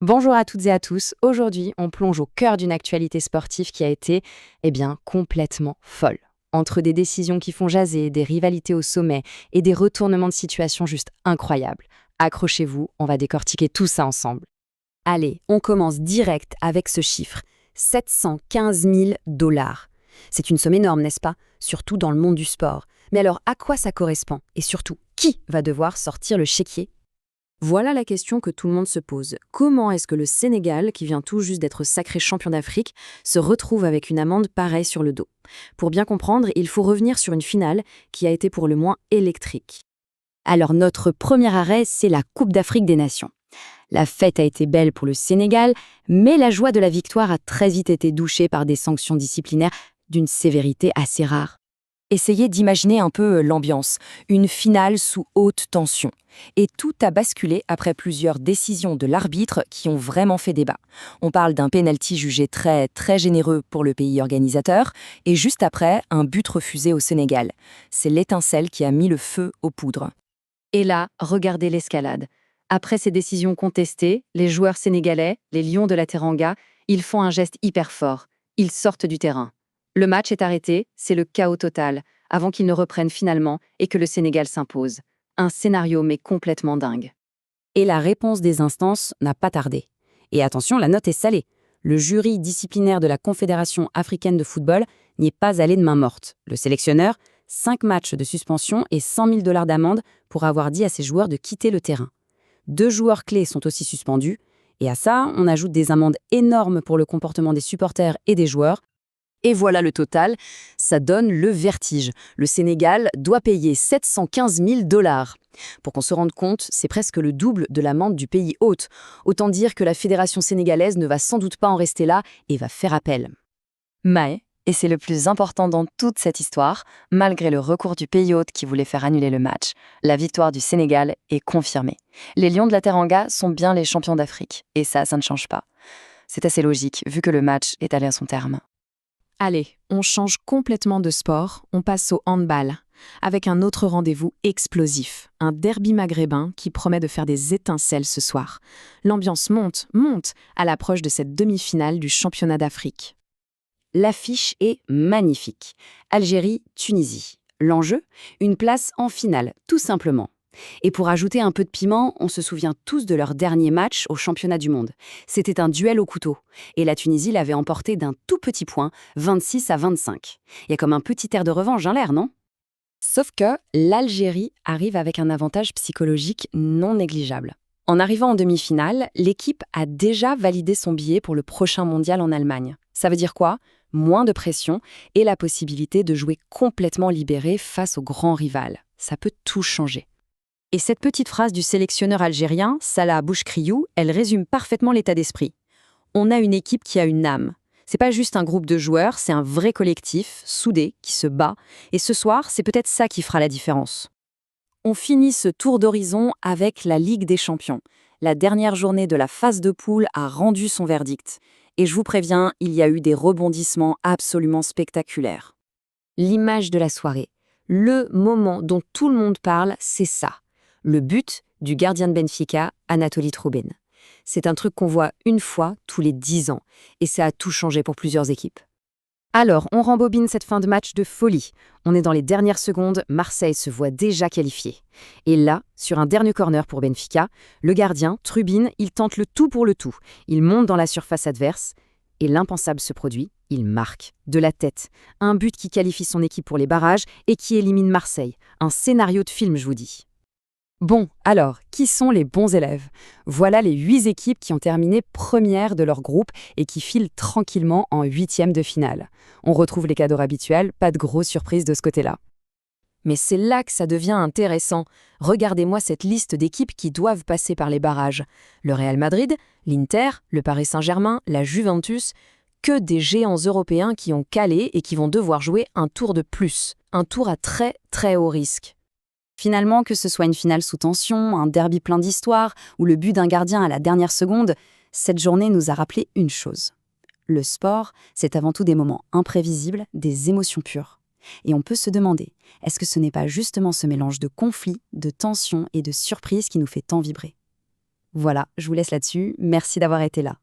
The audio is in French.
Bonjour à toutes et à tous. Aujourd'hui, on plonge au cœur d'une actualité sportive qui a été, complètement folle. Entre des décisions qui font jaser, des rivalités au sommet et des retournements de situation juste incroyables. Accrochez-vous, on va décortiquer tout ça ensemble. Allez, on commence direct avec ce chiffre. 715 000 dollars. C'est une somme énorme, n'est-ce pas? Surtout dans le monde du sport. Mais alors, à quoi ça correspond? Et surtout, qui va devoir sortir le chéquier? Voilà la question que tout le monde se pose. Comment est-ce que le Sénégal, qui vient tout juste d'être sacré champion d'Afrique, se retrouve avec une amende pareille sur le dos? Pour bien comprendre, il faut revenir sur une finale qui a été pour le moins électrique. Alors notre premier arrêt, c'est la Coupe d'Afrique des Nations. La fête a été belle pour le Sénégal, mais la joie de la victoire a très vite été douchée par des sanctions disciplinaires d'une sévérité assez rare. Essayez d'imaginer un peu l'ambiance, une finale sous haute tension. Et tout a basculé après plusieurs décisions de l'arbitre qui ont vraiment fait débat. On parle d'un pénalty jugé très généreux pour le pays organisateur, et juste après, un but refusé au Sénégal. C'est l'étincelle qui a mis le feu aux poudres. Et là, regardez l'escalade. Après ces décisions contestées, les joueurs sénégalais, les Lions de la Teranga, ils font un geste hyper fort. Ils sortent du terrain. Le match est arrêté, c'est le chaos total, avant qu'ils ne reprennent finalement et que le Sénégal s'impose. Un scénario mais complètement dingue. Et la réponse des instances n'a pas tardé. Et attention, la note est salée. Le jury disciplinaire de la Confédération africaine de football n'y est pas allé de main morte. Le sélectionneur, 5 matchs de suspension et 100 000 dollars d'amende pour avoir dit à ses joueurs de quitter le terrain. 2 joueurs clés sont aussi suspendus. Et à ça, on ajoute des amendes énormes pour le comportement des supporters et des joueurs. Et voilà le total, ça donne le vertige. Le Sénégal doit payer 715 000 dollars. Pour qu'on se rende compte, c'est presque le double de l'amende du pays hôte. Autant dire que la fédération sénégalaise ne va sans doute pas en rester là et va faire appel. Mais, et c'est le plus important dans toute cette histoire, malgré le recours du pays hôte qui voulait faire annuler le match, la victoire du Sénégal est confirmée. Les Lions de la Teranga sont bien les champions d'Afrique, et ça ne change pas. C'est assez logique, vu que le match est allé à son terme. Allez, on change complètement de sport, on passe au handball, avec un autre rendez-vous explosif, un derby maghrébin qui promet de faire des étincelles ce soir. L'ambiance monte à l'approche de cette demi-finale du championnat d'Afrique. L'affiche est magnifique. Algérie-Tunisie. L'enjeu? Une place en finale, tout simplement. Et pour ajouter un peu de piment, on se souvient tous de leur dernier match au championnat du monde. C'était un duel au couteau. Et la Tunisie l'avait emporté d'un tout petit point, 26-25. Il y a comme un petit air de revanche dans l'air, non? Sauf que l'Algérie arrive avec un avantage psychologique non négligeable. En arrivant en demi-finale, l'équipe a déjà validé son billet pour le prochain mondial en Allemagne. Ça veut dire quoi? Moins de pression et la possibilité de jouer complètement libéré face au grand rival. Ça peut tout changer. Et cette petite phrase du sélectionneur algérien, Salah Bouchkriou, elle résume parfaitement l'état d'esprit. On a une équipe qui a une âme. C'est pas juste un groupe de joueurs, c'est un vrai collectif, soudé, qui se bat. Et ce soir, c'est peut-être ça qui fera la différence. On finit ce tour d'horizon avec la Ligue des Champions. La dernière journée de la phase de poule a rendu son verdict. Et je vous préviens, il y a eu des rebondissements absolument spectaculaires. L'image de la soirée, le moment dont tout le monde parle, c'est ça. Le but du gardien de Benfica, Anatoly Trubin. C'est un truc qu'on voit une fois tous les 10 ans, et ça a tout changé pour plusieurs équipes. Alors, on rembobine cette fin de match de folie. On est dans les dernières secondes, Marseille se voit déjà qualifié. Et là, sur un dernier corner pour Benfica, le gardien, Trubin, il tente le tout pour le tout. Il monte dans la surface adverse, et l'impensable se produit, il marque, de la tête. Un but qui qualifie son équipe pour les barrages et qui élimine Marseille. Un scénario de film, je vous dis. Bon, alors, qui sont les bons élèves? Voilà les 8 équipes qui ont terminé premières de leur groupe et qui filent tranquillement en 8e de finale. On retrouve les cadors habituels, pas de grosses surprises de ce côté-là. Mais c'est là que ça devient intéressant. Regardez-moi cette liste d'équipes qui doivent passer par les barrages. Le Real Madrid, l'Inter, le Paris Saint-Germain, la Juventus, que des géants européens qui ont calé et qui vont devoir jouer un tour de plus. Un tour à très haut risque. Finalement, que ce soit une finale sous tension, un derby plein d'histoire ou le but d'un gardien à la dernière seconde, cette journée nous a rappelé une chose. Le sport, c'est avant tout des moments imprévisibles, des émotions pures. Et on peut se demander, est-ce que ce n'est pas justement ce mélange de conflits, de tensions et de surprises qui nous fait tant vibrer? Voilà, je vous laisse là-dessus. Merci d'avoir été là.